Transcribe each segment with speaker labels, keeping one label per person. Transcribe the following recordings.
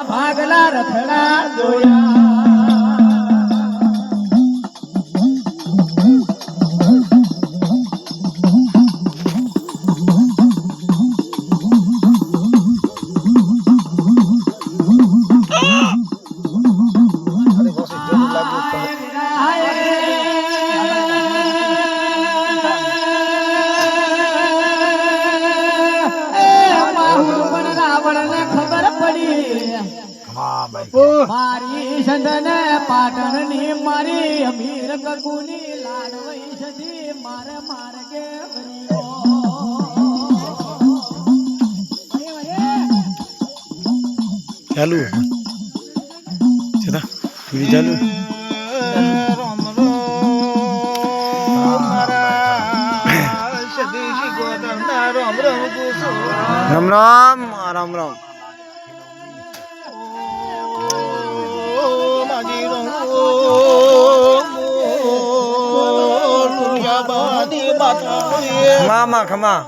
Speaker 1: ભાગલા રથડા જોયા મારી સંદન પાટણ ની મારી અમીર કકુની લાડવઈ સદી મારે માર્ગે
Speaker 2: ચાલુ ચેતા ટીવી ચાલુ
Speaker 3: રામ રામ રામ રામ ખમા ખમા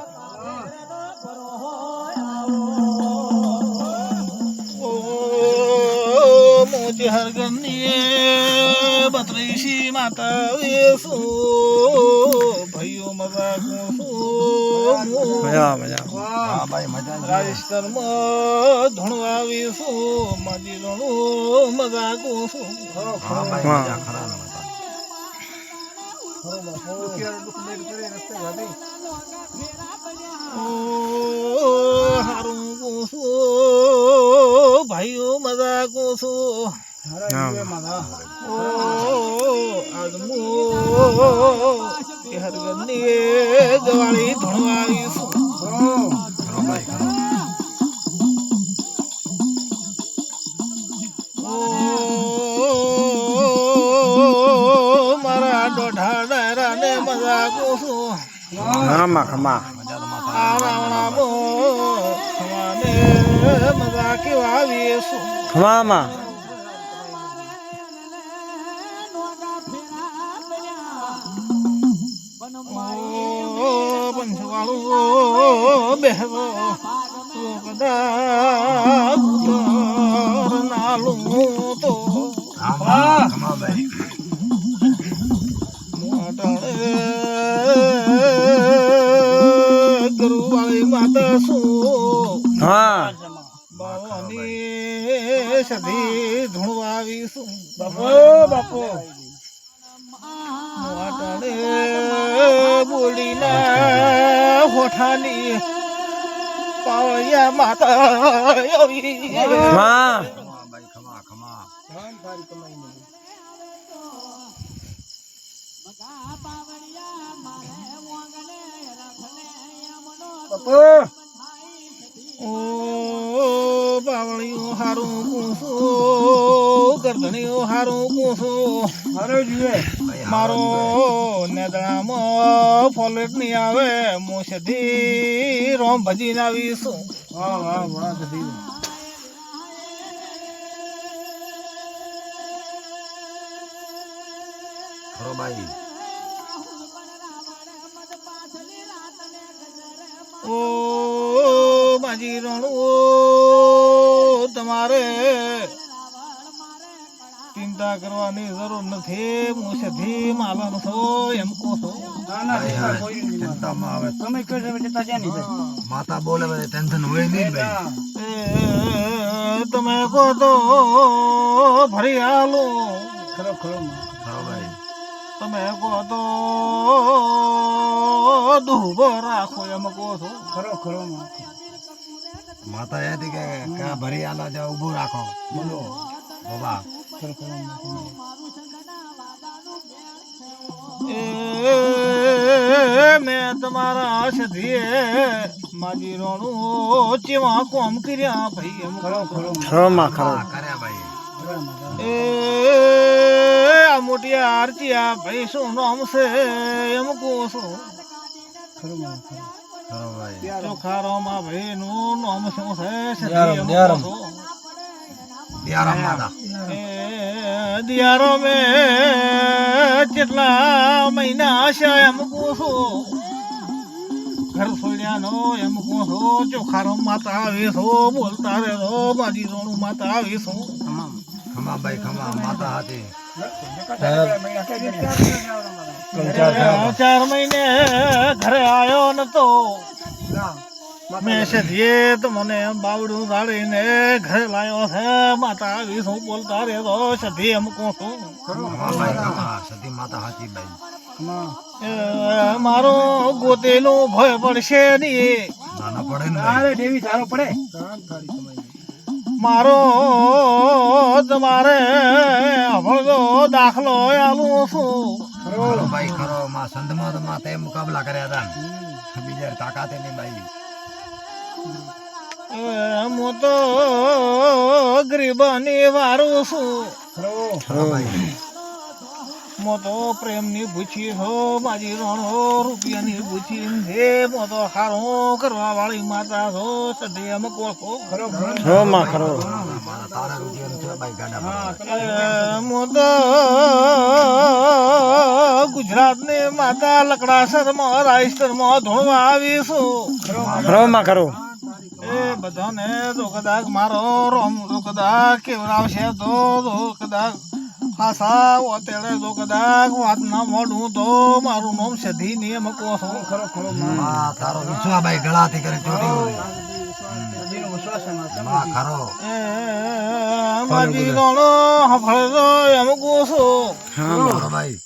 Speaker 3: મોતી હરગની બત્રીસી માતા વેસુ ભાઈઓ મજા રાજસ્થાનમાં ધણવા વેસુ માજી રણું મજા કોસું હારું કોસું ભાઈઓ મજા કોસું આદમો હરગની ગવાળી ધણવાવીશું મારા દોઢા ડાયરા ને મજા કોસું
Speaker 2: ખમા
Speaker 3: મજા કેવા વેસું
Speaker 2: ખમા
Speaker 3: પંચવાળું બેહવો કદા નાલું તો ગુરુવાળી માતા શું બાવાની સધી ધૂણવાવીશું બાપો બોલીના હોઠાની પાવળિયા માતા ઓ પાવળિયું હારું કૂસું ગરદણીયું હારું કૂસું મારો નેદણામાં ફોલેટ નહીં આવે હું સધી રોમ ભજીને આવીશું ઓ માજી રણું તમારે ચિંતા કરવાની જરૂર નથી હું સધી માલન છો એમ કહો છો
Speaker 2: માતા બોલે ટેન્શન હોય નહીં
Speaker 3: તમે કહો તો ભરી હાલો તમે કહો તો દુબો રાખો એમ કહો છો
Speaker 2: ખરો માતા એ કે કા ભરી આલા જાવ ઊભું રાખો બોલો બાબા
Speaker 3: મેં તમારા સધીએ માજી રોણું ચેવા કોમ કર્યા ભાઈ એમ
Speaker 2: કર્યા ભાઈ
Speaker 3: આ મોટી આરતી આ ભાઈ શું નામ છે એમ કહો છો ચોખારોમાં ભાઈ નું નામ શું છે દિયારો મેં કેટલા મહિના છે એમ કહું છું ઘર છોડ્યા નો એમ કહો છો ચોખારો માતા આવી છો બોલતા રે રો માજી રોણું માતા આવી છો
Speaker 2: ખમા ભાઈ ખમા માતા હતી
Speaker 3: 4 મહિને ઘરે આવ્યો નતો મેં સધીએ તો મને બાવડું દાડીને ઘરે લાવ્યો છે માતા આવી શું બોલતા રે તો સધી એમ કહું છું
Speaker 2: ખમા ભાઈ ખમા સતી માતા હતી ભાઈ
Speaker 3: મારો ગોતેલું ભય પડશે નહીં
Speaker 2: નાના પડે ને
Speaker 3: મારો તમારે હમણો દાખલો આલું છું
Speaker 2: ખરો ભાઈ ખરો માં સંધમાં તો માં તે મુકાબલા કર્યા હતા બીજા તાકાત નહીં ભાઈ
Speaker 3: હું તો ગરીબની વારું છું
Speaker 2: ખરો ભાઈ
Speaker 3: મો તો પ્રેમની ભૂચી છો માજી રોણો રૂપિયાની ભૂચી છે મો તો હારો કરવા વાળી માતા છો સધી એમ કહો છો
Speaker 2: મારા તારા રૂપિયા છે ભાઈ ગાડા
Speaker 3: મો તો ગુજરાતની માતા લકડાસરમાં રાઈસ્તરમાં ધોવા આવીશું એ બધાને તો કદાચ મારો રોમ તો કદાચ કેવડાવશે તો કદાચ ખાસા ઓતેડે તો કદાચ વાત ના મોડું તો મારું નામ સધી નિયમ કહો છો
Speaker 2: માં તારો વિશ્વા ભાઈ ગળાથી કરી ચોરી હોય માં ખરો
Speaker 3: માજી રોણો હફળો એમ કહો છો
Speaker 2: ખરો ભાઈ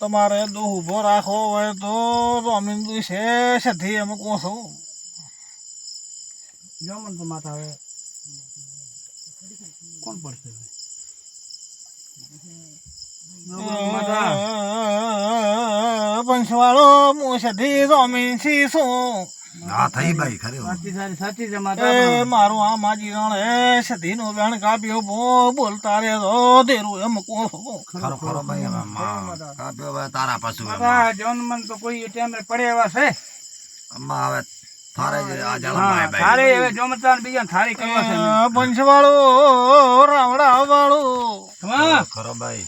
Speaker 3: તમારે દો ઉભો રાખો હોય તો રોમિન છે સધી એમ કહો છો પંચવાળો હું સધી રોમિન છી છું
Speaker 2: હા થઈ ભાઈ ખરી
Speaker 3: મારું આ માજી રણ એ સધી નું વેણ કાપ્યો બોલતા રે તો તેરું એમ કહો છો
Speaker 2: ખરો ખરો ભાઈ માં કાપ્યો ભાઈ તારા પાછું અમ્મા હવે થારે જે આ જલમ ભાઈ
Speaker 3: પંચવાળો રાવડા વાળો
Speaker 2: ખરો ભાઈ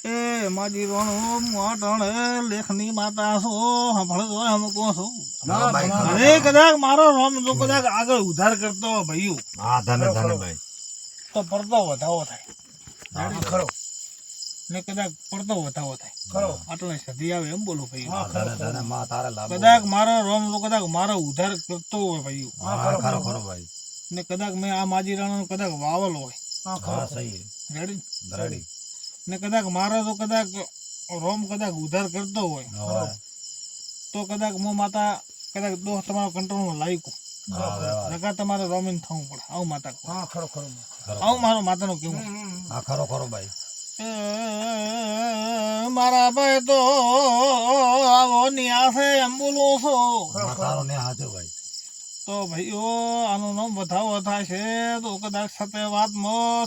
Speaker 3: એ માજી રોણું મોટણ લેખની માતા છો સાંભળો એમ કહો છો
Speaker 2: ખરો ભાઈ ખરો
Speaker 3: અરે કદાચ મારો રોમ જો કદાચ આગળ ઉધાર કરતો ભાઈઓ
Speaker 2: હા ધને ધને ભાઈ
Speaker 3: તો પડતો વધાવો થાય ખરો ને કદાચ પડતો વધાવો થાય ખરો આટલે સધી આવે એમ બોલો ભાઈ
Speaker 2: ધને ધને માં તારે લાભ
Speaker 3: કદાચ મારો રોમ જો કદાચ મારો ઉધાર કરતો હોય ભાઈઓ
Speaker 2: ખરો ખરો ભાઈ
Speaker 3: ને કદાચ મેં આ માજી રાણો કદાચ વાવલ હોય
Speaker 2: હા સહી
Speaker 3: રેડી
Speaker 2: રેડી
Speaker 3: ને કદાચ મારો તો કદાચ રોમ કદાચ ઉધાર કરતો હોય તો કદાચ હું માતા કદાચ દોસ્ત તમારો કંટ્રોલમાં લાવી કહું નકા તમારે રોમીન થવું પડે આવું માતા આવું મારો માતાનું કેવું
Speaker 2: હા ખરો ખરો ભાઈ
Speaker 3: મારા ભાઈ તો આવો નિયા છે એમ બોલું છો
Speaker 2: તારો ને હાચો ભાઈ
Speaker 3: તો ભાઈઓ આનું નામ વધાવો થાય છે તો કદાચ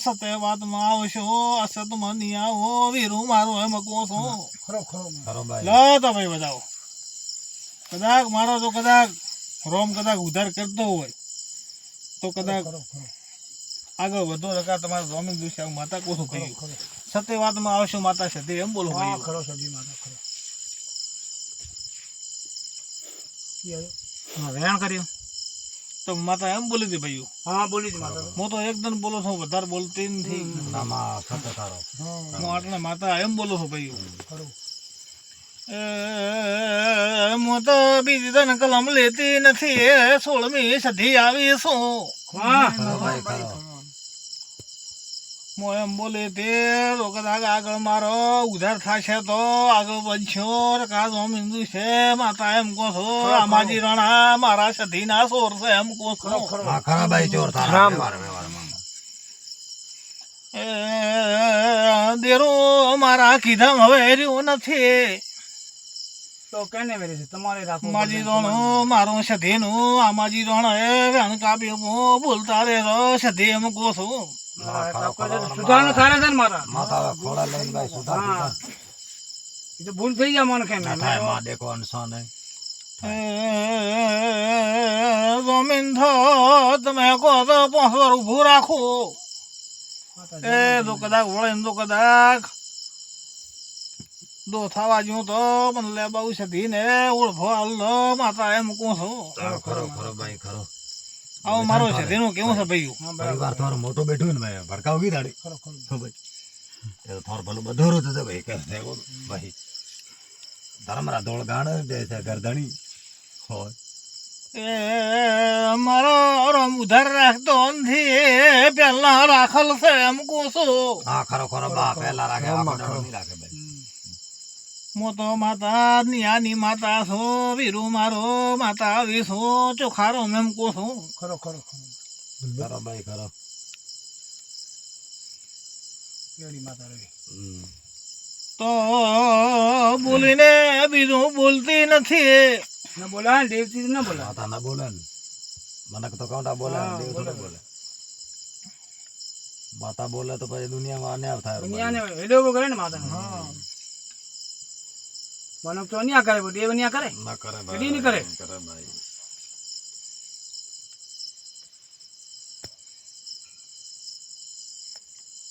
Speaker 3: સત્યવાદમાં આવશો અસતમાં નહીં આવો વીરું મારું એમ કહો છો
Speaker 2: ખરો ભાઈ
Speaker 3: લો તો ભાઈ બતાવો કદાચ મારો તો કદાચ રોમ કદાચ ઉધાર કરતો હોય તો કદાચ આગળ વધો રકા તમારે રોમિંગ દિવસે આવું માતા કોશું કહ્યું સત્યવાદમાં આવશો માતા છે એમ બોલો ભાઈ વેણ કર્યું તો માતા એમ બોલી હતી ભાઈઓ હું તો એકદમ બોલો છું વધારે બોલતી નથી
Speaker 2: નામાં સત્ય તારો
Speaker 3: હું આટલે માતા એમ બોલું છું ભાઈઓ હું તો બીજી તને કલમ લેતી નથી 16મી સધી આવી છું
Speaker 2: ખરો ભાઈ ખરો
Speaker 3: હું એમ બોલી તે તો કદાચ આગળ મારો ઉધાર થશે તો આગળ વધશો કા હિન્દુ છે માતા એમ કહો છો માજી રણા મારા સધી ના સોર છે એમ કહો છો
Speaker 2: હા ખરા ભાઈ ચોર તારા વ્યવહારમાં
Speaker 3: દેરો મારા કીધા હવે રહ્યું નથી માજી રોણો મારું સધી નું આ માજી રોણો એ વેણ કાપ્યું બોલતા રે સધી એમ કહો છો
Speaker 2: માતા ખોળા લઈને ભાઈ સુધા
Speaker 1: ભૂલ થઈ જાય મને કેમ
Speaker 2: થાય માં દેખો અનસો ને
Speaker 3: જમીન થો તમે કહો તો 5 વાર ઉભું રાખો એ તો કદાચ વળે તો કદાચ દો થવા જ્યું તો મને લે બહુ સધી ને ઓળખો હાલો માતા એમ કહું છું
Speaker 2: ખરો ખરો ભાઈ ખરો
Speaker 3: આવો મારો સધીનું કેવું છે ભાઈ
Speaker 2: પરિવાર થોડો મોટો બેઠું ને ભાઈ ભડકાવ કી દાડી ભાઈ એ તો થોડો ભલો બધો તો ભાઈ કે ભાઈ ધર્મરા દોળ ગાણ દે છે ગરદણી હોય
Speaker 3: એ મારો રમ ઉધાર રાખતો નથી પેલા રાખલ છે એમ કહું છું
Speaker 2: હા ખરો ખરો બા પહેલા રાખે આખો દાડો નહીં રાખે ભાઈ
Speaker 3: મોતો માતા નિયાની માતા છો વીરુ મારો માતા વિસો ચોખારો એમ કહું છું
Speaker 1: ખરો ખરો
Speaker 2: ખરો ભાઈ ખરો
Speaker 1: એવડી માતા રહી
Speaker 3: તો બોલીને બીજું બોલતી નથી
Speaker 1: ન બોલા દેવતી ન બોલા
Speaker 2: માતા ના બોલે ને મને તો કોટા બોલે દેવ થોડો બોલે માતા બોલે તો પછી દુનિયામાં અન્યાય થાય
Speaker 1: દુનિયાને હેડો કરે ને માતાને હા મનક તો અન્યા કરે દેવ અન્યા કરે
Speaker 2: ના કરે
Speaker 1: એડી નહીં કરે
Speaker 2: કરે ભાઈ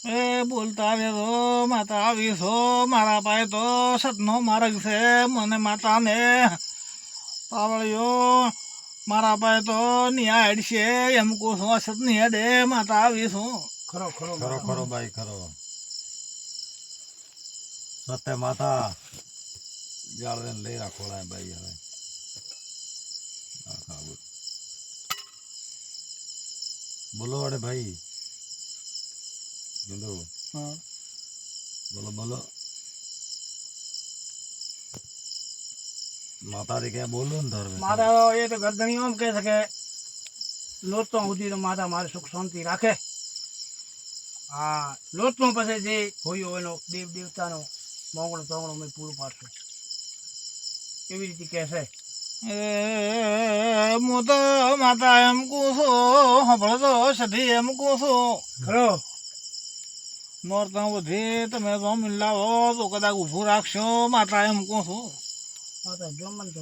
Speaker 3: એ બોલતા આવે તો માતા આવી છો મારા પાસે તો સતનો માર્ગ છે મને માતાને પાવળ્યો મારા પાસે તો નિયા હેડશે એમ કહું છું સતની હેડે માતા આવી છું
Speaker 1: ખરો ખરો
Speaker 2: ખરો ખરો ભાઈ ખરો સત્ય માતા જાળવે લઈ રાખો ભાઈ હવે બોલો અરે ભાઈ બોલો બોલો માતાજી ક્યાં બોલો ને ધર્મ
Speaker 1: માતા એ તો ગરદણી એમ કહે છે કે લોટતો સુધી તો માતા મારે સુખ શાંતિ રાખે હા લોટતો પછી જે હોયો એનો દેવ દેવતાનો મોંગણો તોંગણો મેં પૂરું પાડશું એવી રીતે કહે છે
Speaker 3: હું તો માતા એમ કહું છું હંભળો તો સધી એમ કહું છું
Speaker 1: ખરો
Speaker 3: નોરતા બધી તમે તો મિલાવો તો કદાચ ઊભું રાખશો માતા એમ કહું છું
Speaker 1: માતા જમન તો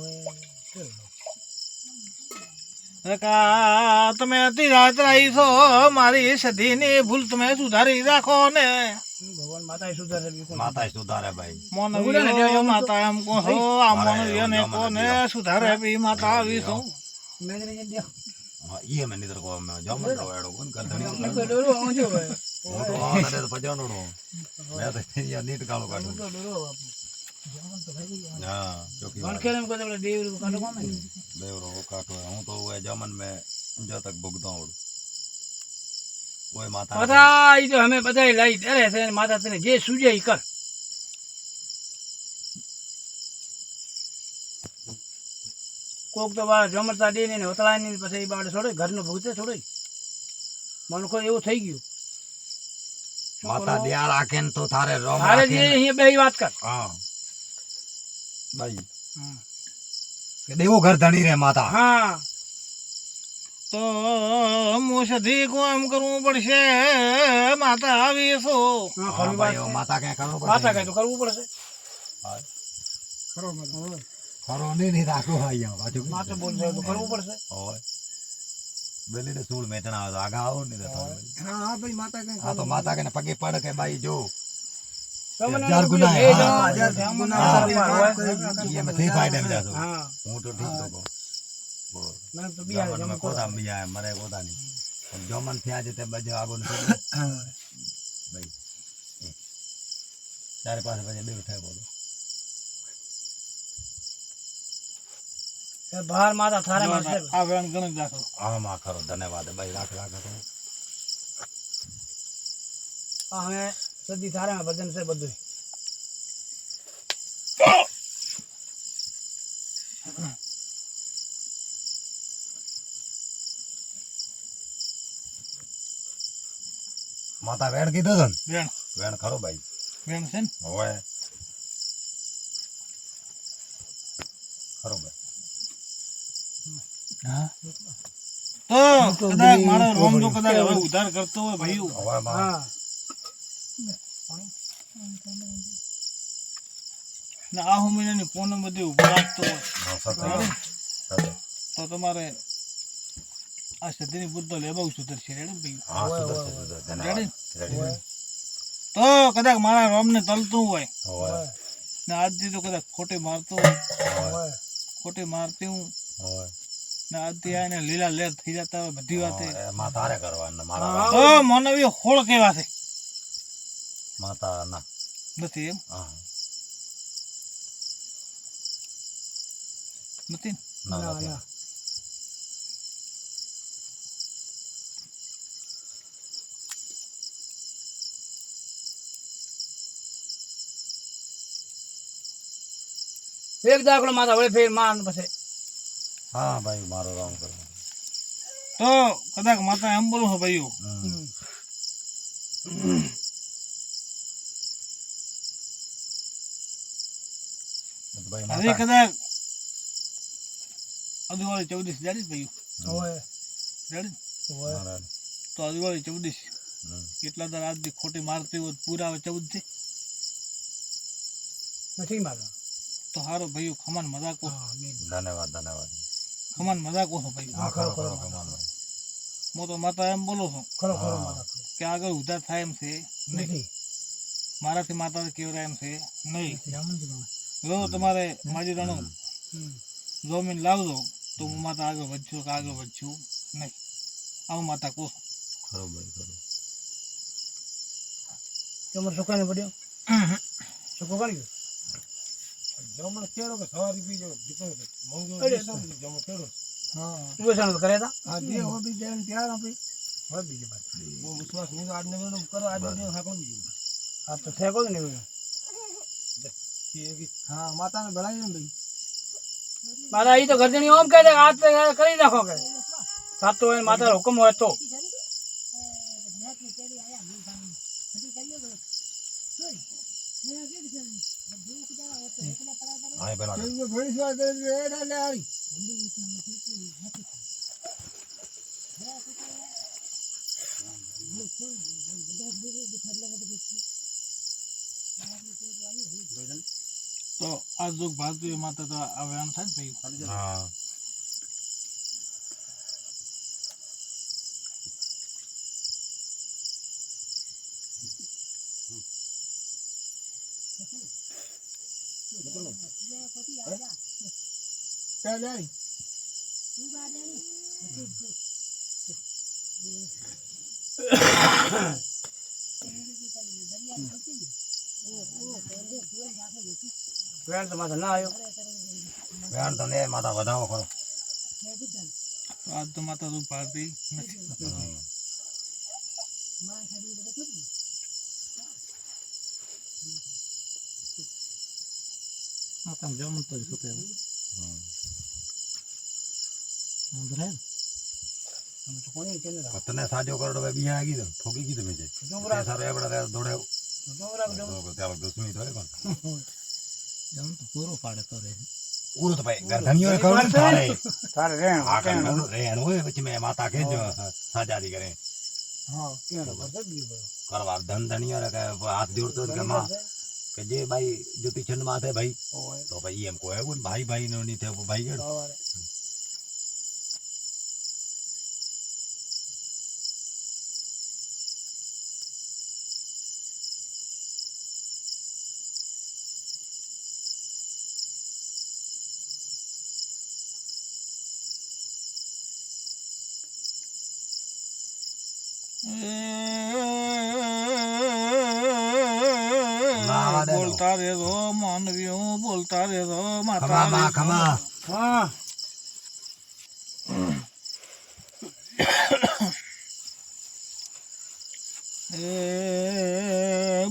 Speaker 3: તમે અતિ રાત રહી છો મારી સધીની ભૂલ તમે સુધારી રાખો ને
Speaker 1: ભગવાન માતા સુધારે
Speaker 2: માતા સુધારે ભાઈ
Speaker 3: મોનવીઓ માતા એમ કહો છો આ મોનવીઓ ને કોને સુધારે બી માતા આવી છું
Speaker 2: ये मैं निधर को मैं जाऊं मैं एडो कौन कर धनी
Speaker 1: તો ડોરો આવજો ભાઈ
Speaker 2: वो तो आ तो पजानो नो मैं तो ये नीट कालो काटू
Speaker 1: તો ડોરો બાપુ
Speaker 2: हां चौकी
Speaker 1: કોણ ખેલ એમ કહે દેવ રૂ કાઢો કોમે
Speaker 2: देवरो वो काटो हूं तो वो जमन में जो तक भुगतो हूं वो माता
Speaker 1: બધા ઈ તો અમે બધા લઈ દે છે માતા તને જે સૂજે ઈ કર કોક તો બાર જમરતા દે ને હોતળા ની પછી ઈ બાડ છોડે ઘરનું ભૂતે છોડે મનકો એવું થઈ ગયું
Speaker 2: माता दिया राखेन तो थारे रोम
Speaker 1: તારે જે અહીંયા બે વાત કર
Speaker 2: हां भाई के देवो घर धनी रे माता
Speaker 1: હા
Speaker 3: તો હું સધી કો એમ કરવું પડશે માતા આવી છું
Speaker 1: હા
Speaker 2: हां
Speaker 1: ખરી
Speaker 2: भाई
Speaker 1: વાત
Speaker 2: वो माता क्या करो
Speaker 1: માતા કઈ તો કરવું પડશે
Speaker 2: हां
Speaker 1: ખરો માતા
Speaker 2: करो नहीं राखो भाई यहां बाजू
Speaker 1: માતા બોલશે તો કરવું પડશે
Speaker 2: और बेली ने सूल मेचना हो तो आगा आओ नहीं तो
Speaker 1: હા હા ભાઈ માતા કઈ
Speaker 2: हां तो माता के पगे पड़ के भाई जो
Speaker 1: તમને
Speaker 2: હજાર ગુના હે, હા,
Speaker 1: હજાર ગુના
Speaker 2: ये मैं थी फाइट में जातो
Speaker 1: હા
Speaker 2: हूं तो ठीक तो बोल
Speaker 1: મને તો બિયાર
Speaker 2: जमन में कोदा मिया है मरे कोदा नहीं और जमन थे आज ते बजे आगो ने भाई चार पांच बजे दे उठे बोलो
Speaker 1: બહાર માતા થારે માં છે
Speaker 3: આ વેણ ગણ રાખો
Speaker 2: हां मां करो धन्यवाद भाई राख राख तो
Speaker 1: આ હવે સદી થારે માં ભજન છે બધું
Speaker 2: माता वेण कीधो छन
Speaker 3: વેણ
Speaker 2: वेण खरो भाई
Speaker 3: વેણ છે ને
Speaker 2: होवे खरो भाई
Speaker 3: તો કદાચ મારો રોમ જો કદાચ હવે ઉધાર કરતો હોય ભાઈ
Speaker 2: होवे मां
Speaker 1: હા
Speaker 3: ને આ હુમીની પૂનમ બધી ઉભો રાખતો હોય
Speaker 2: सत्य सत्य
Speaker 3: તો તમારે આ સધીની બુદ્ધ તો લેવા સુધરશે રેડી ભાઈ
Speaker 2: हां सुधर धन्यवाद रेडी
Speaker 3: તો કદાચ મારા રોમને તલતું હોય
Speaker 2: होवे
Speaker 3: ને આજથી તો કદાચ ખોટે મારતો હોય,
Speaker 1: હોય
Speaker 3: ખોટે મારતી હું
Speaker 2: હોય
Speaker 3: ને આજથી આ એને લીલા લેર થઈ જતા હોય બધી વાતે.
Speaker 2: એમાં તારે કરવાનું ને મારા
Speaker 1: હા.
Speaker 3: તો માનવીય ખોળ કેવા છે
Speaker 2: માતા ના
Speaker 3: નથી એમ
Speaker 2: હા
Speaker 3: નથી ને?
Speaker 2: ના
Speaker 1: ના
Speaker 2: નથી
Speaker 1: ના એક દાખલો માથા વળે ફેર માન પછી
Speaker 2: હા ભાઈ મારો રામ કરવાનું
Speaker 3: તો કદાચ માતા એમ બોલો છો ભાઈઓ
Speaker 2: ભાઈ
Speaker 3: હજી
Speaker 2: માતા
Speaker 3: કદાચ અદુવાળી 14 જાડી ભાઈઓ
Speaker 1: હોય
Speaker 3: જાડી
Speaker 1: હોય
Speaker 2: મારા
Speaker 3: તો અદુવાળી 14 કેટલા દર આજથી ખોટી મારતી હોય પૂરા 14 થી
Speaker 1: નથી મારવા
Speaker 3: તો હારો ભાઈઓ ખમાન મજાકો
Speaker 1: હા મેન
Speaker 2: ધન્યવાદ ધન્યવાદ
Speaker 3: ખમાન મજાકો છો ભાઈઓ.
Speaker 2: હા ખરો
Speaker 1: ખરો,
Speaker 2: ખરો
Speaker 1: ખરો.
Speaker 2: કમાલ ભાઈ
Speaker 3: હું તો માતા એમ બોલું છું
Speaker 1: ખરો ખરો
Speaker 2: હા.
Speaker 1: મારા ખરો
Speaker 3: કે આગળ ઉધાર થાય એમ છે નહીં.
Speaker 1: નથી
Speaker 3: મારાથી માતા કેવરાય એમ છે નહીં.
Speaker 1: જામનથી
Speaker 3: જો તમારે માજીરાનું
Speaker 1: હમ
Speaker 3: જમીન લાવજો તો હું માતા આગળ વધશું કે આગળ વધશું નહીં. આવું માતા કહું છું.
Speaker 2: ખરો ભાઈ ખરો
Speaker 1: તમારે સુકાને પડ્યો સુકો કરી ગયો
Speaker 3: જમણ કેળો કે સવારી બીજો મોંઘો
Speaker 1: અરે.
Speaker 3: જમણ કેળો
Speaker 1: હા ઉભેસાણ તો કરે તા
Speaker 3: હા જે હોબી જાય
Speaker 1: ત્યાર આપી હવે બીજી વાત
Speaker 3: બહુ વિશ્વાસ નહીં આજ ને કરો આજ ને હાકો બીજો
Speaker 1: આ તો થેકો જ નહીં
Speaker 3: હા માતાને ભણાવી ને ભાઈ
Speaker 1: મારા ઈ તો ગરદણી ઓમ કહે છે કે આજ તો કરી નાખો કે સાતો હોય ને માતા હુકમ હોય તો
Speaker 2: હા પેલા
Speaker 3: ઘણી વાર કરે એ ના આવી તો આ જો ભારતીય માતા તો આવે આમ થાય ને ભાઈ
Speaker 2: હા
Speaker 3: ચાલ આવી
Speaker 1: વેણ તો માથા ના આવ્યો
Speaker 2: વેણ તો ને માતા વધાવો ખરો
Speaker 3: તો આજ તો માતા તો ભારતી નથી. માતા જમણ તો શું કહેવાય
Speaker 1: આમ તો કોની કેને રાખ
Speaker 2: તને સાજો કરોડ ભાઈ બીજા આગી દો ઠોકી કીધું મેં
Speaker 1: ડુંગરા
Speaker 2: સારો એબડા દોડે
Speaker 1: ડુંગરા ડુંગરા
Speaker 2: ત્યાં દુશ્મની તો હોય કોણ
Speaker 3: જમ તો પૂરો પાડે તો રહે
Speaker 2: પૂરો તો ભાઈ ગરધણીઓ ખબર તારે
Speaker 1: તારે રેણ
Speaker 2: આ કણ રેણ હોય પછી મેં માતા કહેજો સાજાદી કરે
Speaker 1: હા કેણ પડતો બીજો
Speaker 2: કરવા ધનધણીઓ કે હાથ જોડતો કે માં કે જે ભાઈ જ્યોતિષન માં છે ભાઈ
Speaker 1: હોય
Speaker 2: તો ભાઈ એમ કોઈ એવું ભાઈ ભાઈ નો નહીં થયો ભાઈ ગયો
Speaker 1: સવારે
Speaker 3: બોલતા રે રો માનવીઓ બોલતા રે રો
Speaker 2: ખમા
Speaker 3: માતા
Speaker 2: માં ખમા
Speaker 1: હા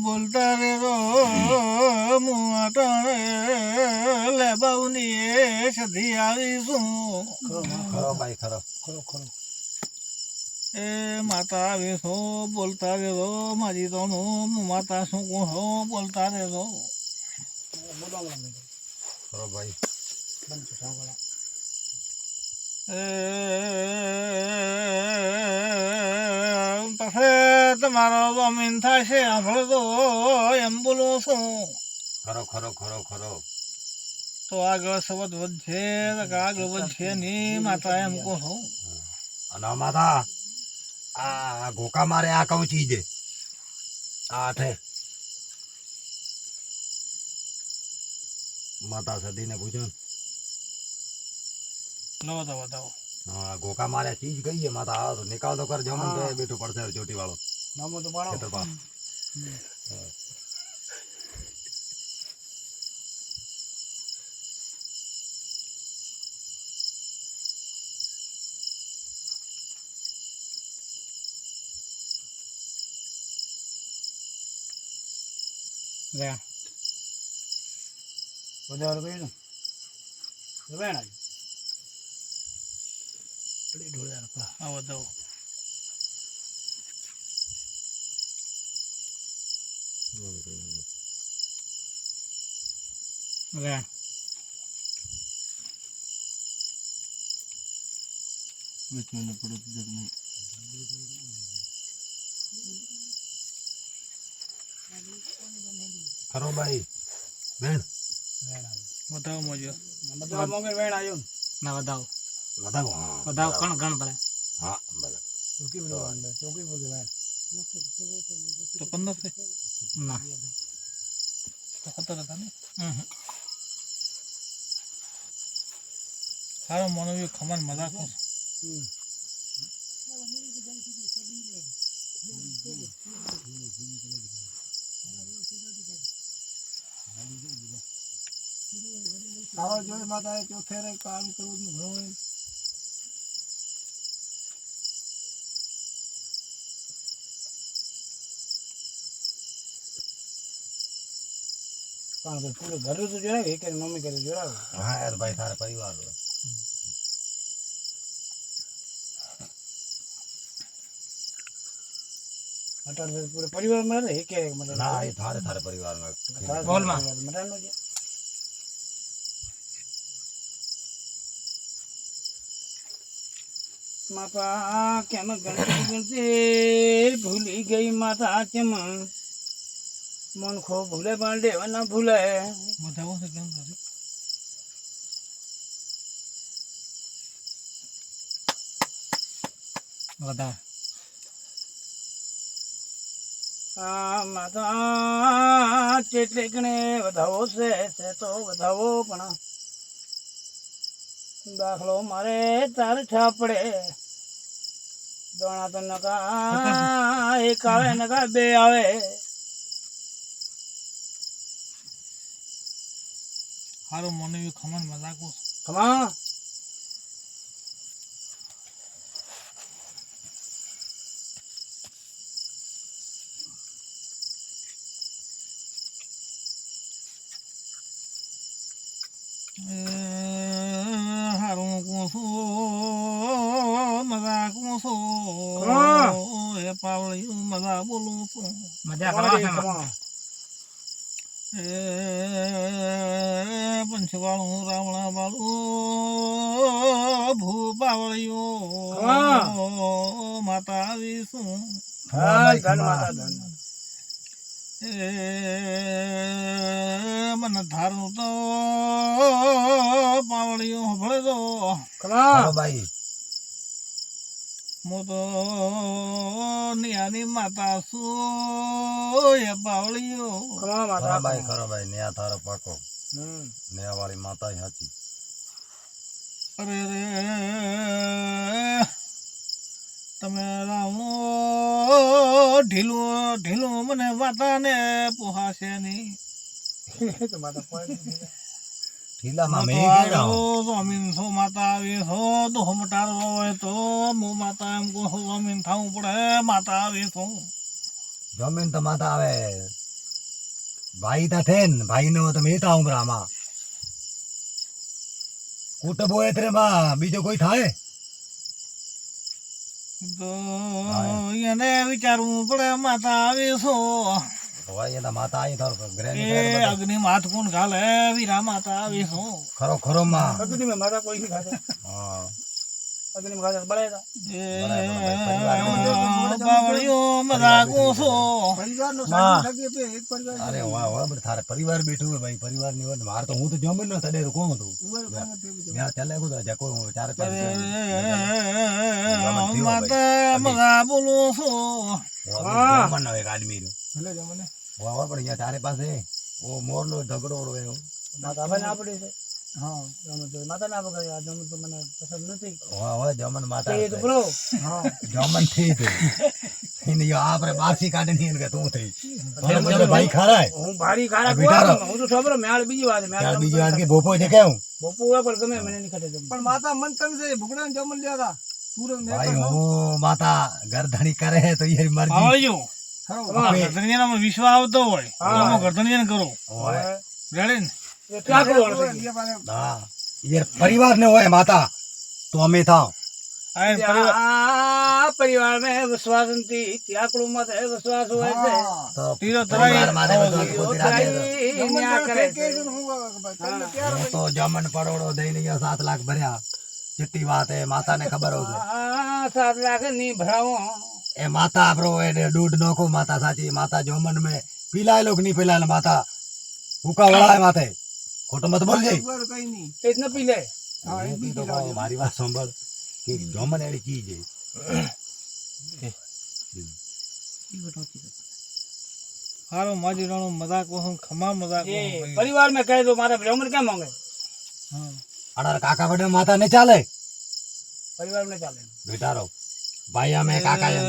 Speaker 3: બોલતા રે રો મુઆટાણે લે બાઉની સધી આવીશું
Speaker 2: ખરો ભાઈ ખરો
Speaker 1: ખરો ખરો
Speaker 3: એ માતા આવીશું બોલતા રે રો મારી તો માતા શું કહું બોલતા રે રો
Speaker 1: બોલવા મને
Speaker 2: ખરો ભાઈ
Speaker 1: બંધ તો સાંભળા
Speaker 3: પછી તમારો જમીન થાય છે આપણે તો એમ બોલું છું
Speaker 2: ખરો ખરો ખરો ખરો
Speaker 3: તો આગળ શબ્દ વધશે તો કે આગળ વધશે ની માતા એમ કહું છું
Speaker 2: અને આ માતા આ ઘોકા મારે આ કઉ ચીજે આ આઠે માતા સદીને પૂછો ને.
Speaker 3: લો તો બતાવો.
Speaker 2: હા ગોકા મારે ચીજ ગઈ છે માતા આવે તો નિકાલ તો કર જમણ તો બેઠું પડશે ચોટી વાળો
Speaker 1: નામો તો પાડો
Speaker 2: ખેતરપા.
Speaker 3: લે
Speaker 1: વધારે ગયું ને વેણ આવી પડી ઢોળ્યા હતા.
Speaker 3: આ બતાવો. લે વિચને પડો તો નહીં.
Speaker 2: ખરો ભાઈ બેન
Speaker 1: વેણ આવી
Speaker 3: બતાવો મોજો.
Speaker 1: બધા મોંઘે વેણ આવ્યો ને
Speaker 3: ના બતાવો.
Speaker 2: બતાવો હા
Speaker 3: બતાવો કણ કણ ભલે.
Speaker 2: હા ભલે
Speaker 1: ચોકી બોલો અંદર ચોકી બોલો વેણ
Speaker 3: તો 15 છે ના તો 17 હતા ને. સારો મનવી ખમણ મજાક છે.
Speaker 1: સારો જોઈ માતા ચોથે રે કામ કરવું નું ભણવું કારણ કે પૂરે ઘરે તો જોડાવે એક મમ્મી કરે જોડાવે
Speaker 2: હા યાર ભાઈ તારા પરિવાર
Speaker 1: અટાણ પૂરે પરિવાર માં એક મતલબ
Speaker 2: ના એ તારે તારે પરિવારમાં
Speaker 3: બોલમાં.
Speaker 1: મટાનો છે માતા કેમ ગણતી ગણતી ભૂલી ગઈ માતા કેમ મન ખો ભૂલે પણ દેવા ના ભૂલે
Speaker 3: બતાવો છે કેમ નથી. બતા
Speaker 1: માતા કેટલી ગણે વધાવો છે તો વધાવો પણ દાખલો મારે તાર છાપડે દોણા તો નકા એક આવે નકા બે આવે
Speaker 3: સારો મનવી ખમણ મજાક છે.
Speaker 1: ખમા
Speaker 3: હારું કોસો મજા કોસો એ પાવળિયું મજા બોલું છું. મજા
Speaker 1: ખમા
Speaker 3: એ પંચવાળું રાવણા વાળું ભૂ પાવળિયું માતા આવીશું.
Speaker 1: હા ધન માતા ધન
Speaker 3: એ મને ધારું તો પાવળિયું ભળે તો
Speaker 1: ખમા
Speaker 2: ભાઈ
Speaker 3: હું તો નિયાની માતા છું એ પાવળિયું.
Speaker 1: ખમા માતા
Speaker 2: ખરો ભાઈ ન્યા તારો પાકો
Speaker 1: હમ
Speaker 2: ન્યા વાળી માતા સાચી.
Speaker 3: અરે રે તમે રાવણો ઢીલું ઢીલું મને માતાને પોહાશે નહીં.
Speaker 1: તો માતા કોઈ
Speaker 2: ઢીલામાં મેં
Speaker 3: જમીન છો માતા આવી છો દોહ મટારો હોય તો હું માતા એમ કહું જમીન થવું પડે માતા આવી છું.
Speaker 2: જમીન તો માતા આવે ભાઈ તા થે ને ભાઈ ને તો મેં તા ઉમરામાં કુટુંબ હોય એટલે માં બીજો કોઈ થાય
Speaker 3: તો એને વિચારવું પડે માતા આવી છું.
Speaker 2: ભાઈ એના માતા આવી તારો
Speaker 3: એ અગ્નિ માથ કોણ ઘાલે વીરા માતા આવી છું.
Speaker 2: ખરો ખરો માં
Speaker 1: અગ્નિ में माता कोई नहीं खाता
Speaker 2: હા
Speaker 1: अग्नि में खाता बड़ेगा
Speaker 3: બાવળિયો મજાકું છું.
Speaker 1: परिवार नो साथ लगे पे एक परिवार
Speaker 2: અરે વાહ વાહ પણ તારે પરિવાર બેઠું હોય ભાઈ પરિવાર ની હોય માર તો હું તો જમીન નો તડે તો કોણ હતું મેં ચાલે ગયો જકો ચાર પાંચ
Speaker 3: માતા મજા બોલું છું.
Speaker 2: જમણ નો એક આદમી નો
Speaker 1: ભલે જમને
Speaker 2: વાહ વાહ પણ અહીંયા તારે પાસે ઓ મોર નો ઝઘડો રહ્યો
Speaker 1: માતા ભાઈ ના પડી છે
Speaker 3: હા
Speaker 1: જમણ તો માતા ના પકડે આ જમણ તો મને પસંદ નથી
Speaker 2: હવે જમન માતા
Speaker 1: એ તો બોલો
Speaker 3: હા
Speaker 2: જમન થઈ તો એને આપણે બારસી કાઢી નહીં કે તું થઈ મને ભાઈ ખરાય
Speaker 1: હું ભારી ખારા
Speaker 2: આ બેટા
Speaker 1: કોણ હું તો ખબર મેળ બીજી વાત
Speaker 2: ત્યાર બીજી વાત કે ભોપો છે કેવું
Speaker 1: બપુ હોય પણ ગમે મને નહીં ખટે જમણ.
Speaker 3: પણ માતા મન તન છે ભગવાન જમન લેતા પૂરો ને
Speaker 2: ભાઈ હું માતા ગરધણી કરે હે તો યાર મરજી
Speaker 3: આવજો ગરધણીયામાં વિશ્વાસ આવતો હોય તો
Speaker 1: હા.
Speaker 3: હું ગરધણીયાને કરું
Speaker 2: હોય
Speaker 3: રેડી ને
Speaker 1: એ ક્યાં કરવાનું છે?
Speaker 2: હા યાર પરિવાર ને હોય માતા તો અમે થાવ
Speaker 3: આ એમ પરિવાર
Speaker 1: આ પરિવાર में विश्वास નથી ત્યાકડું માં વિશ્વાસ હોય છે
Speaker 2: તો
Speaker 3: તીરો તરાઈ
Speaker 2: પરિવાર માથે બધું ખોટી રાખે તો.
Speaker 1: એ ન્યા કરે છે.
Speaker 2: હું તો જમન પરોડો દઈને 7 લાખ ભર્યા ચિટ્ટી વાત એ માતા ને ખબર હોય
Speaker 1: આ 7 લાખ ની ભરાવો
Speaker 2: એ માતા આપણો એને દૂધ નોખો માતા સાચી માતા જમન में પીલાય લોક નહીં પીલાય માતા ભૂકા વળાય માથે ખોટો મત બોલજે
Speaker 3: કઈ નહીં
Speaker 1: એ જ ન પી લે
Speaker 2: હું કીધો કહો, મારી વાત સાંભળ કે જમન એની ચીજ છે
Speaker 3: હારો માજી રાણો મજાક વહું ખમા મજાક
Speaker 1: એ
Speaker 3: વહું ભાઈ.
Speaker 1: પરિવાર में કહે તો મારે બ્રાહ્મણ ક્યાં માંગે
Speaker 3: હા.
Speaker 2: અડાર કાકા વડે માતા ને ચાલે
Speaker 1: પરિવાર में ચાલે
Speaker 2: બેટારો ભાઈ અમે કાકા એમ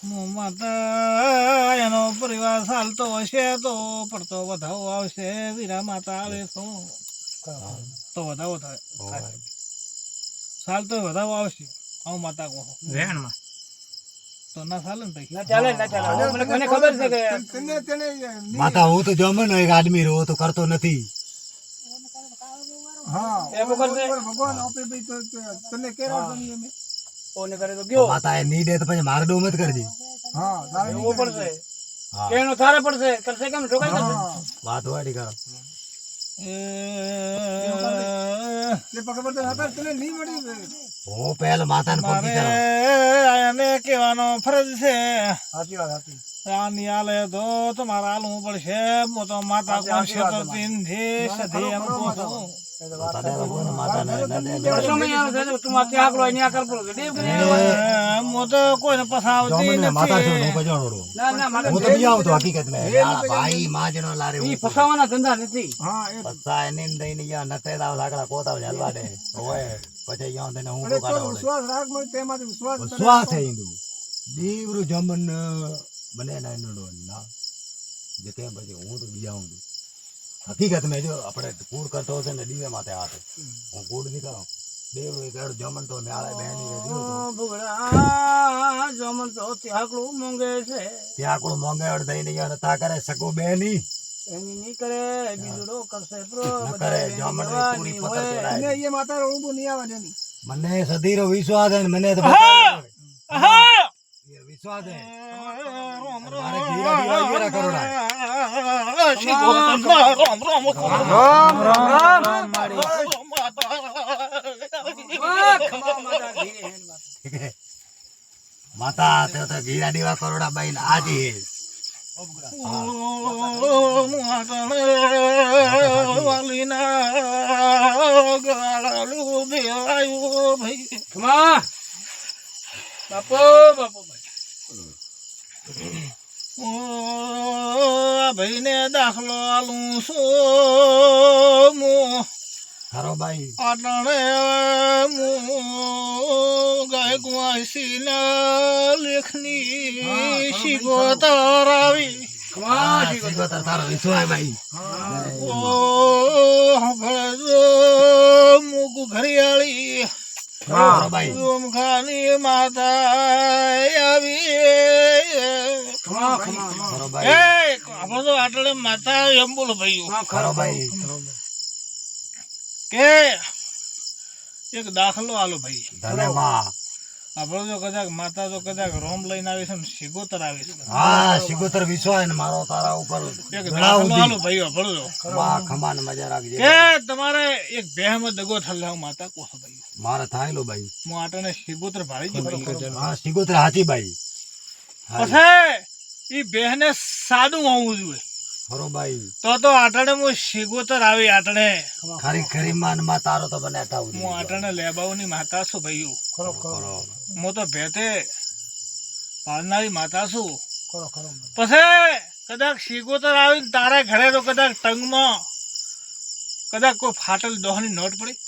Speaker 3: હું માતા એનો પરિવાર ચાલતો હશે તો પડતો વધાવો આવશે વીરા માતા આવે તો વધાવો થાય ચાલતો વધાવો આવશે આવું માતા કહો તો ના ચાલે ને ભાઈ
Speaker 1: ના ચાલે ના ચાલે મને ખબર છે કે
Speaker 2: માતા હું તો જમન એક આદમી રહો તો કરતો નથી
Speaker 1: એ વગર છે
Speaker 3: ભગવાન આપે ભાઈ તો તને કેરા અમે
Speaker 1: કોને કરે તો
Speaker 2: તો
Speaker 1: ગયો
Speaker 2: માતા એ ની દે તો પછી મારે ડો મત કરજે
Speaker 3: હા
Speaker 1: એવું પડશે
Speaker 2: હા
Speaker 1: કેનો થારે પડશે કરશે કેમ ઠોકાઈ કરશે
Speaker 2: વાત વાડી કરો હું પહેલા માતાને પગી કરો
Speaker 3: એને કહેવાનો ફરજ છે
Speaker 1: સાચી વાત સાચી
Speaker 3: રાની આલે તો તમારે આલવું પડશે હું તો માતા કોણ છે કરતી નથી સધી એમ કહું છું
Speaker 2: તને રઘુને માતાને ન દે
Speaker 1: સમય આવે છે તું આ ત્યાગ લો ન્યા કર પડો દેવ કે
Speaker 3: હું તો કોઈને પસાવતી
Speaker 2: જમન માતા છો
Speaker 3: નથી
Speaker 2: હું કજાણો
Speaker 1: ના ના મારે
Speaker 2: હું તો બી આવું તો હકીકત મેં યાર ભાઈ માજનો લારે
Speaker 1: ઈ ફસાવાના ધંધા નથી
Speaker 2: પત્તા એને દઈને યા નતે દાવ લાકડા કોતાવ હલવા દે ઓય પછી યા તને હું તો કાઢો વિશ્વાસ છે હિન્દુ દીવરું જમન બને ના એનો ના જે કેમ પછી હું તો બી આવું હકીકત મેં જો આપણે કૂડ કરતો હશે ને દીવે માથે હાથે હું કૂડ નહીં કરું દેવરું એક એડું જમન તો મેળે બહેની રે દીવો તો
Speaker 1: ભુગડા જમન તો ત્યાગલું મોંઘે છે
Speaker 2: ત્યાં કોણ મોંઘાડ દઈને યા નતા કરે સકો બેની
Speaker 1: એની નહીં કરે બીજું કરશે પ્રો
Speaker 2: ન કરે જમન પૂરી પતર ચડાય
Speaker 3: વિશ્વાસ
Speaker 2: મને સધીરો વિશ્વાસ હે ને મને તો એ વિશ્વાસ હે મારે ધીરા ધીરા ઈરા કરોડા માતા તે તો ઘીરા દીવા કરોડા બાઈ આજી હે
Speaker 1: ખમા બાપો બાપો
Speaker 3: ભાઈ ને દાખલો આલું છું
Speaker 2: ખરો બાઈ
Speaker 3: આટણે ગાય કુંવાસી લેખની શિગોતર આવી
Speaker 1: ખમા
Speaker 2: શીખોતર તારો વિશ્વાસ બાઈ
Speaker 3: મુકુ ઘરિયાળી
Speaker 2: ખરો બાઈ
Speaker 3: ખાની માતા આવી
Speaker 1: ખમા ખમા
Speaker 2: ખરો
Speaker 3: એ
Speaker 2: બાઈ
Speaker 3: આપણે તો આટલે માતા એમ બોલો ભાઈ
Speaker 2: ખરો બાઈ
Speaker 3: કે એક દાખલો આલો ભાઈ
Speaker 2: ધને માં
Speaker 3: આપણે તો કદાચ માતા તો કદાચ રોમ લઈને આવી છે ને શિગોતર આવી છે
Speaker 2: હા શીખોતર વિશ્વાસ ને મારો તારા ઉપર
Speaker 3: એક
Speaker 2: ગળા
Speaker 3: દાખલો
Speaker 2: ઉધી
Speaker 3: આલો ભાઈ આપણો
Speaker 2: માં ખમાન મજા રાખજે
Speaker 3: કે તમારે એક બેહમાં દગો થલ્લા માતા કોસો ભાઈ
Speaker 2: મારે થાયલો બાઈ
Speaker 3: હું આટને શિગોતર ભાળી ગયો ભાઈ
Speaker 2: હા શીખોતર હાચી બાઈ
Speaker 3: પછી ઈ બેહને સાદું આવવું જોઈએ
Speaker 2: ખરો બાઈ
Speaker 3: તો આટણે હું શિગોતર આવી આટણે
Speaker 2: ખરી ખરી માન માં તારો તો બને હટાવું
Speaker 3: હું આટણે લેબાઓની માતા છું ભાઈ
Speaker 1: ખરો ખરો
Speaker 2: ખરો
Speaker 3: હું તો ભેતે પાળનારી માતા છું
Speaker 1: ખરો ખરો
Speaker 3: પછી કદાચ શીગોતર આવીને તારા ઘરે તો કદાચ ટંગમાં કદાચ કોઈ ફાટલ દોહની નોટ પડી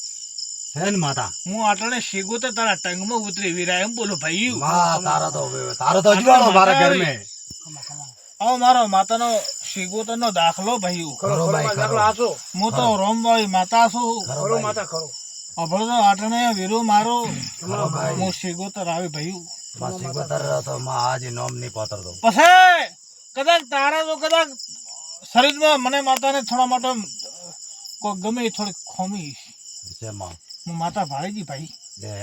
Speaker 2: છે ને માતા
Speaker 3: હું આટલે શીગોતર તારા ટંગમાં ઉતરી વીરા એમ બોલો ભાઈ
Speaker 2: માં તારો તો અજવાળો મારા ઘર મેં
Speaker 3: આવો મારો માતાનો શીગોતરનો દાખલો ભાઈ
Speaker 2: ખરો ભાઈ ખરો
Speaker 1: દાખલો આસો
Speaker 3: હું તો રોમવાળી માતા છું
Speaker 2: ખરો
Speaker 1: ખરો
Speaker 2: ભાઈ
Speaker 1: માતા ખરો
Speaker 3: અભળો આટણે વીરો મારો
Speaker 2: ખરો ભાઈ
Speaker 3: હું શીગોતર આવી ભાઈ
Speaker 2: માં સિગોતર તો માં આજે નોમ નહીં પાતરતો
Speaker 3: પછી કદાચ તારા તો કદાચ શરીરમાં મને માતાને થોડા માટે કોઈ ગમે એ થોડી ખોમી
Speaker 2: છે માં
Speaker 3: હું માતા ભાળીજી ભાઈ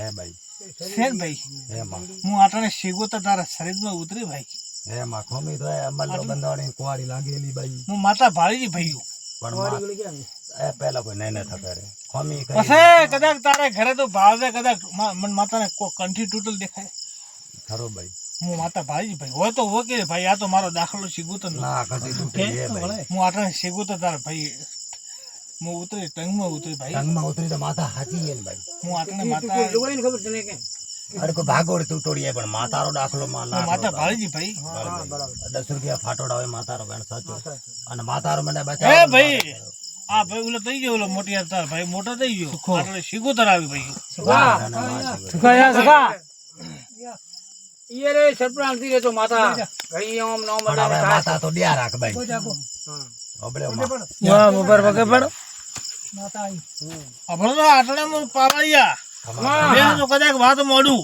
Speaker 2: હે ભાઈ
Speaker 3: શેર ભાઈ
Speaker 2: હે માં
Speaker 3: હું આટણે શીગોતર તારા શરીરમાં ઉતરી ભાઈ
Speaker 2: હે માં ખોમી તો અમલ બંધાણી કુવાડી લાગેલી ભાઈ
Speaker 3: હું માતા ભાળીજી ભાઈ
Speaker 2: પણ માં એ પેલા કોઈ નઈ ન થકે રે ખોમી કરી
Speaker 3: પછી કદાચ તારે ઘરે તો ભાવે કદાચ મન માતાને કોઈ કંઠી તૂટલ દેખાય
Speaker 2: ખરો ભાઈ
Speaker 3: હું માતા ભાળીજી ભાઈ હોય તો હોય કે ભાઈ આ તો મારો દાખલો શીગોતર નો
Speaker 2: ના કદી તૂટે હે ભાઈ
Speaker 3: હું આટણે શીગોતર તારા ભાઈ હું ઉતરી ટંગમાં ઉતરી ભાઈ
Speaker 2: ટંગમાં ઉતરી તો માતા હાચી હે ને ભાઈ
Speaker 3: હું આટણે માતા
Speaker 1: જોવાની ખબર તને કે
Speaker 2: અરે કોઈ ભાગોડ તૂટોડી પણ માતારો દાખલો માં
Speaker 3: હું માતા ભાળીજી ભાઈ
Speaker 2: બરાબર 10 રૂપિયા ફાટોડા હોય માતારો બેન સાચો અને માતારો મને
Speaker 3: હે
Speaker 2: બચાવ
Speaker 3: ભાઈ આ ભાઈ ઓલો થઈ ગયો ઓલો મોટી તાર ભાઈ મોટો થઈ ગયો આટલે શીગોતર આવી ભાઈ
Speaker 1: ઈ રે સરપ્રાંત થી તો માતા ઘડી આમ નો
Speaker 2: પણ હવે માતા તો ડ્યા રાખ ભાઈ ઓબળે
Speaker 3: વાહ મોબર વગે પડ માતા આવી અભળો તો આટલે મો પાવાળિયા બે તો કદાચ વાત મોડું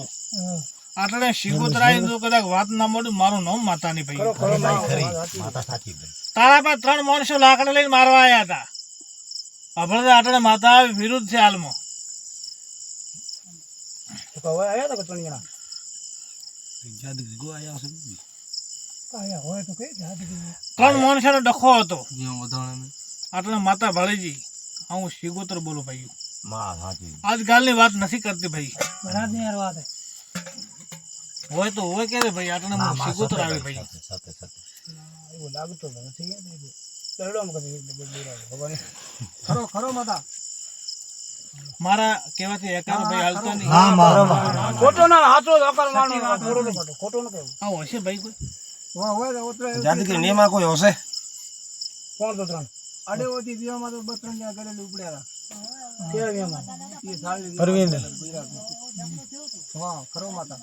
Speaker 3: આટલે શીગોતર આવી તો કદાચ વાત ના મોડું મારું નામ માતાની ભાઈ
Speaker 1: ખરો
Speaker 2: ભાઈ ખરી માતા સાચી ભાઈ
Speaker 3: તારા પર 3 માણસો લાકડા લઈને મારવા આવ્યા હતા અભળો તો આટલે માતા આવી વિરુદ્ધ છે હાલમાં
Speaker 1: તો હવે આયા તો કતણી જણા
Speaker 3: ત્રણ માણસોનો ડખો હતો આટલે માતા ભાળીજી હું શીગોતર બોલું ભાઈ
Speaker 2: માં સાચી
Speaker 3: આજકાલની વાત નથી કરતી ભાઈ હોય તો હોય કે ભાઈ આટલે
Speaker 2: ના માં
Speaker 3: શીગોતર આવી ભાઈ
Speaker 2: સતે સતે
Speaker 1: એવું લાગતો નથી ચડો કદી ભગવાન ખરો ખરો માતા
Speaker 3: મારા કહેવાથી એકાનો ભાઈ હાલતા નહીં
Speaker 2: ના મારો
Speaker 1: ખોટો ના હાચો આકાર માનો ખોટો ન કહેવું
Speaker 3: આવો હશે ભાઈ કોઈ
Speaker 4: જાદગીરી નિયમા કોઈ હશે
Speaker 1: કોણ તો ત્રણ
Speaker 5: અડે ઓથી વિયામાં તો બત્રણ જણા કરેલું ઉપડ્યા
Speaker 1: કેવા વિયામાં
Speaker 5: એ સારી
Speaker 3: અરવિંદ
Speaker 5: હા ખરો માતા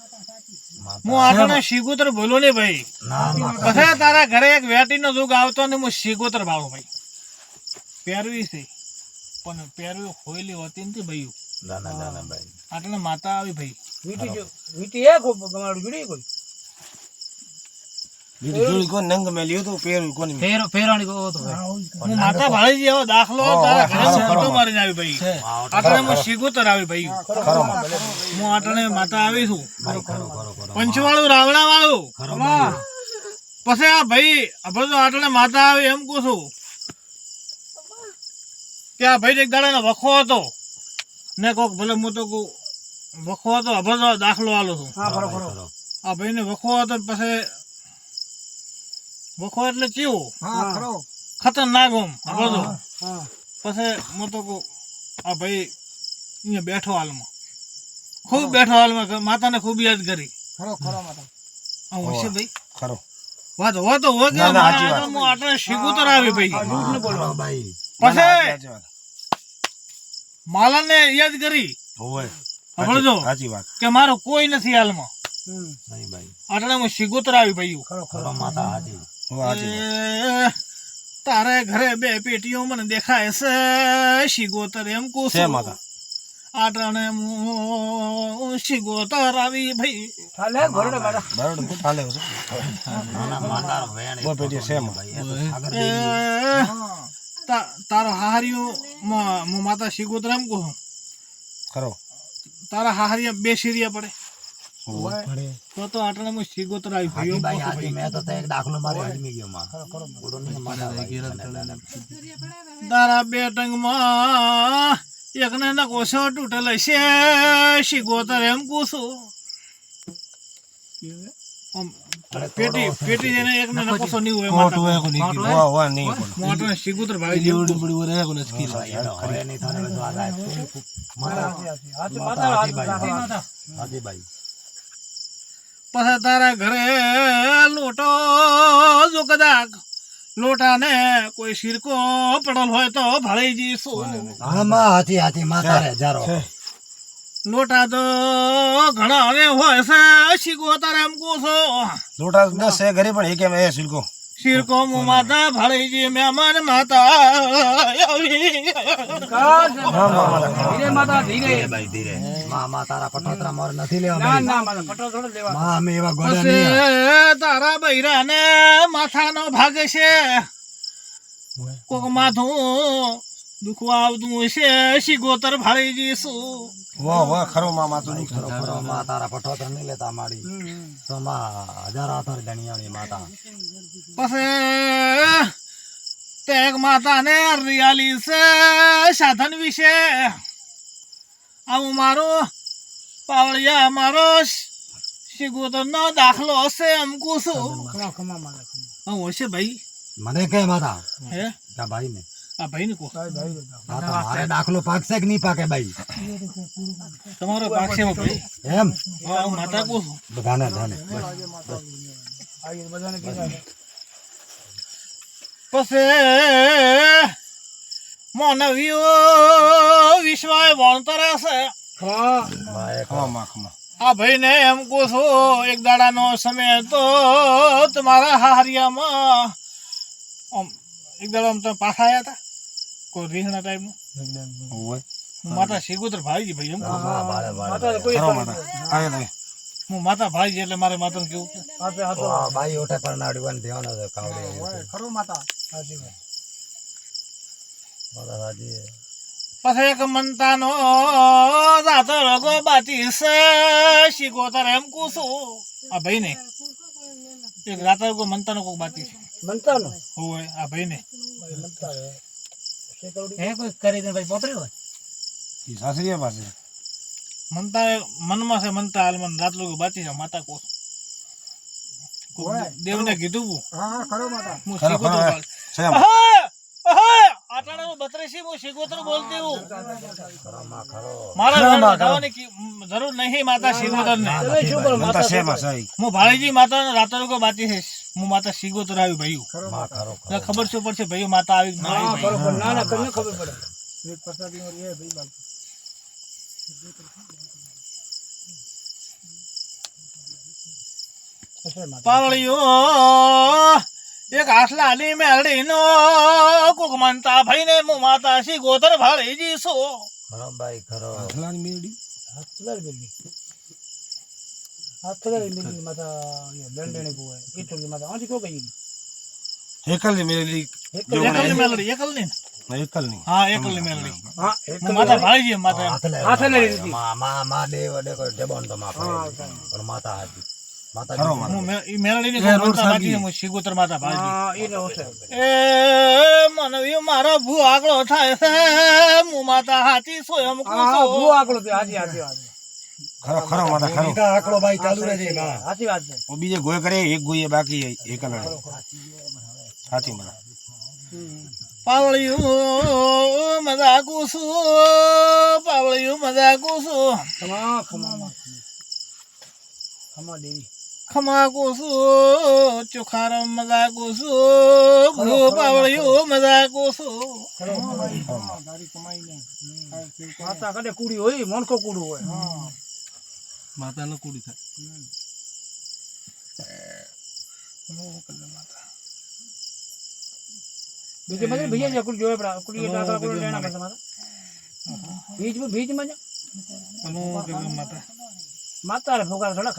Speaker 3: હું આટલે શીગોતર બોલો ને ભાઈ
Speaker 2: ના માં
Speaker 3: પછી તારા ઘરે એક વેટીનો જોગ આવતો ને હું શીગોતર બાળો ભાઈ પહેરવી છે પણ પહેરવી હોયલી હોતી નથી ભાઈ
Speaker 2: ના ભાઈ
Speaker 3: આટલે માતા આવી ભાઈ
Speaker 1: વીટી જો વીટી એ ખૂબ ગમાડું જોડી કોઈ
Speaker 4: બીજું જોઈ કોઈ નંગ મેલ્યું તો પેરું કોની
Speaker 1: ફેરાણી કહો તો
Speaker 3: હું માતા ભાળી જેવો દાખલો તારા ઘરે ફોટો મારીને આવી ભાઈ આટલે હું શીગોતર આવી ભાઈ
Speaker 4: ખરો
Speaker 3: હું આટલે માતા આવી છું
Speaker 2: ભાઈ ખરો ખરો ખરો
Speaker 3: પંચવાળું રાવણા વાળું
Speaker 2: ખરો ભાઈ
Speaker 3: પછી આ ભાઈ આપણે તો આટલે માતા આવી એમ કહું છું કે આ ભાઈ એક દાડાનો વખો હતો ને કોક ભલે હું તો કહું વખો હતો હવે તો દાખલો આલો છું
Speaker 1: હા ખરો
Speaker 2: ખરો
Speaker 1: ખરો
Speaker 3: આ ભાઈને વખો હતો ને પછી વખો એટલે કેવું
Speaker 5: હા ખરો
Speaker 3: ખતરનાક આમ હવે તો
Speaker 1: હા
Speaker 3: પછી હું તો કહું આ ભાઈ અહીંયા બેઠો હાલમાં ખૂબ બેઠો હાલમાં માતાને ખૂબ યાદ કરી
Speaker 5: ખરો ખરો માતા
Speaker 3: આમ હશે ભાઈ
Speaker 4: ખરો
Speaker 3: વાત હોય તો હોય કે
Speaker 4: ના, ના, સાચી વાત.
Speaker 3: હું આટલે શીખુતર આવી ભાઈ
Speaker 2: બોલો ભાઈ
Speaker 3: પછી માલાને યાદ કરી
Speaker 4: હોય
Speaker 3: સાંભળજો
Speaker 4: સાચી વાત
Speaker 3: કે મારો કોઈ નથી હાલમાં
Speaker 2: નહીં ભાઈ
Speaker 3: આટલે હું શીગોતર આવી ભાઈ
Speaker 2: ખરો માતા હાજી
Speaker 4: હોય સાચી વાત.
Speaker 3: તારે ઘરે બે પેટીઓ મને દેખાય છે શીગોતર એમ કહું
Speaker 4: છે
Speaker 3: છું
Speaker 4: માતા
Speaker 3: આટણે હું શીગોતર આવી ભાઈ
Speaker 1: ચાલે ઘોડે માતા
Speaker 4: બરોબર તો ચાલે છે
Speaker 2: નાના માતા વેણ
Speaker 4: બહુ પેટી છે એમાં.
Speaker 2: ભાઈ એ તો સાગર
Speaker 3: એ,
Speaker 2: દેવી
Speaker 3: તારો હાહરિયો હું માતા શીગોતર એમ કહું છું.
Speaker 4: ખરો
Speaker 3: તારા હાહરિયા બે શીરિયા પડે
Speaker 4: હોય
Speaker 3: તો આટલે હું શીગોતર આવી ભાઈ
Speaker 2: હાજી
Speaker 3: એમ
Speaker 2: ભાઈ
Speaker 3: કહું છું
Speaker 2: હાજી
Speaker 3: ભાઈ.
Speaker 2: મેં તો એક દાખલો મારી અજમી ગયો માં બોલો નહીં માતા ભાઈ
Speaker 3: તારા બે ટંગમાં એકને ના કોસો તૂટેલ છે શીગોતર એમ કહું છું આમ પેટી પેટી જેને એકને ના કોસો નહીં હોય માતા.
Speaker 4: હોય નહીં કોઈ.
Speaker 3: હું આટલે શીગોતર ભાઈ જેમ કહું છું.
Speaker 2: ભાઈ એનો હવે નહીં થાને તો આ લાય માતા
Speaker 1: માતા
Speaker 2: હાજી ભાઈ
Speaker 1: માતા
Speaker 2: હાજી ભાઈ
Speaker 3: પછી તારા ઘરે લોટો જો કદાચ લોટા ને કોઈ શિરકો પડલ હોય તો ભાળી જઈશું
Speaker 2: આમાં હાથી માતા રે જારો
Speaker 3: લોટા તો ઘણા હવે હોય છે શીખો તારે એમ કહું છો
Speaker 4: લોટા 10 છે ઘરે પણ એક એમ એ સિલકો
Speaker 3: શિરકો મુ માતા ભાળી જી મહેમાન માતા આવી
Speaker 1: ધીરે માતા ધીરે
Speaker 2: ભાઈ ધીરે માં તારા પટોતરા મોર નથી લેવા
Speaker 1: ના
Speaker 2: ભાઈ
Speaker 1: ના માતા પટો થોડો લેવા
Speaker 2: માં અમે એવા ગોડા નહીં
Speaker 3: પછી તારા બૈરા ને માથાનો ભાગ છે કોક માથું દુખવા આવતું છે શીગોતર ભાળી જઈશું
Speaker 4: વાહ વાહ ખરો માં માતું નહીં
Speaker 2: ખરો માં તારા પટોતરા નહીં લેતા માડી તો માં હજાર આથર દણિયાની માતા
Speaker 3: પછી તેગ માતા ને રિયાલી છે સાધન વિશે આવું મારો પાવળિયા મારો શીગોતર નો દાખલો હશે એમ કહું છું
Speaker 1: ખમા ખમા માતા ખમા
Speaker 3: આવું હશે ભાઈ
Speaker 2: મને કે માતા
Speaker 3: હે
Speaker 2: તા ભાઈ ને
Speaker 3: આ ભાઈ ને કહો
Speaker 1: ભાઈ ભાઈ રે ભાઈ.
Speaker 2: હા તો મારે દાખલો પાકશે કે નહીં પાકે ભાઈ
Speaker 3: તમારો પાક છે ભાઈ
Speaker 2: એમ
Speaker 3: હા, હું માતા કહું છું
Speaker 2: બધાને બસ
Speaker 1: આવી બધાને કીધા
Speaker 3: પછી માનવીઓ વિશ્વાય ભણતર હશે
Speaker 1: હા
Speaker 2: ભાઈ
Speaker 4: ખમા માં ખમા
Speaker 3: આ ભાઈને એમ કહું છું એક દાડાનો સમય તો તમારા હારિયામાં આમ એક દાડા તમે પાછા આવ્યા હતા કોઈ રીહણા ટાઈપનું
Speaker 4: ઓય
Speaker 3: હું માતા શીગોતર ભાઈજી ભાઈ એમ કહું.
Speaker 2: હા બાળે
Speaker 1: માતા તો કોઈ
Speaker 4: ખરો માતા આય દે
Speaker 3: હું માતા ભાઈજી એટલે મારે માતાને કેવું છે.
Speaker 1: હાથે હાથો
Speaker 2: બાઈ ઓઠે પર નાડવાનું ધ્યાન હશે કાવડે
Speaker 5: ખરો માતા
Speaker 1: હાચી વાત.
Speaker 2: માતા સાજી
Speaker 3: પછી એક મનતાનો જાતો રગો બાતી છે શીગોતર એમ કહું છું આ ભાઈને એક રાતા રગો મનતાનો કોક બાતી છે
Speaker 1: બનતા નો
Speaker 3: હોય આ ભાઈને
Speaker 1: ભાઈ બનતા રે શેકવડી
Speaker 5: હે કોઈ કરી દે ભાઈ પોતરી હોય
Speaker 4: ઈ સાસરીએ પાસે
Speaker 3: મનતા મનમાં છે મનતા હાલ મને રાત લોકો બાતી છે માતા કોસ દેવને કીધું હું
Speaker 5: હા ખરો માતા
Speaker 3: હું
Speaker 4: ખરો
Speaker 3: શીગોતર
Speaker 4: ખરો
Speaker 3: બોલ
Speaker 4: સેમ
Speaker 3: આટાણાનું 32 હું શીગોતર બોલતી હું
Speaker 2: ખરોમાં ખરો
Speaker 3: મારા ઘર વધારવાની જરૂર નહીં માતા શીગોતર ને
Speaker 1: તમે શું કરો
Speaker 4: મનતા
Speaker 1: માતા
Speaker 4: સેમ સહી
Speaker 3: હું ભાળીજી માતા રાત લોકો બાતી છે હું માતા શીગોતર આવી ભાઈ
Speaker 2: માં ખરો
Speaker 3: એટલે ખબર શું પડશે ભાઈ માતા આવી કે ના
Speaker 1: હા
Speaker 3: આવી ભાઈ
Speaker 1: બરોબર ના ના તમને ખબર પડે
Speaker 5: એક પ્રસાદી માં રે ભાઈ બાકી
Speaker 1: હશે માતા
Speaker 3: પાવળીઓ એક આટલા ની મેલડી નો કોક મનતા ભાઈ ને હું માતા શીગોતર ભાળીજી છો
Speaker 2: ખરો ભાઈ ખરો
Speaker 4: આખલાની મેડી
Speaker 1: હાથ ચલાવી દેલી હાથ ચલાવી દેલી માતા દંડણી કુએ ઈટલી માતા આજી કો ગઈ
Speaker 4: એકલની મેડી
Speaker 3: એકલની મેલડી એકલની ને?
Speaker 4: એકલની
Speaker 3: હા એકલની મેલડી
Speaker 1: હા
Speaker 3: હું માતા ભાળીજી માતા એમ.
Speaker 2: હાથ લે
Speaker 1: હાથે લઈ લીધી.
Speaker 2: માં દેવ દેખો જબન તો માં પડે પણ માતા હાજી માતા
Speaker 4: ખરો
Speaker 2: જીતી.
Speaker 4: માતા
Speaker 3: હું ઈ મેલડી ની
Speaker 4: એ રોડ
Speaker 3: મનતા બાકી
Speaker 4: સાગી.
Speaker 3: છે, હું શીગોતર માતા ભાળીજી
Speaker 1: હા ઈને હશે
Speaker 3: એ મનવી મારો ભૂ આગળો થાય છે હું માતા હાથી છું એમ કહું
Speaker 1: હા
Speaker 3: છું.
Speaker 1: ભૂ આકડો તે હાજી હાજી વાત
Speaker 4: ખરો ખરો માતા ખરો
Speaker 2: ભૂમિકા આંકડો ભાઈ ચાલુ રહેજે માં
Speaker 1: હાચી વાત છે
Speaker 4: ઓ બીજે ગોય કરે એક ગોયે બાકી એકલની સાચી માતા
Speaker 3: પાવળિયું મજાકું છું પાવળિયું મજાકું છું
Speaker 1: ખમા ખમા ખમા દેવી
Speaker 3: ખમાકું છું ચોખારમ મજાકું છું ભૂ પાવળિયું મજાકું છું
Speaker 1: માતા કડે કુડી હોય મોનકો કુડું હોય
Speaker 3: માતાનો કુડી થાય
Speaker 1: બીજે બધે ભૈયા જે કુડી જોવે પડા કુડી ડાકા કુડી લેના કરતા માતા બીજ માં જા
Speaker 3: માતા
Speaker 1: માતા રે ભોગા થોડા ખરા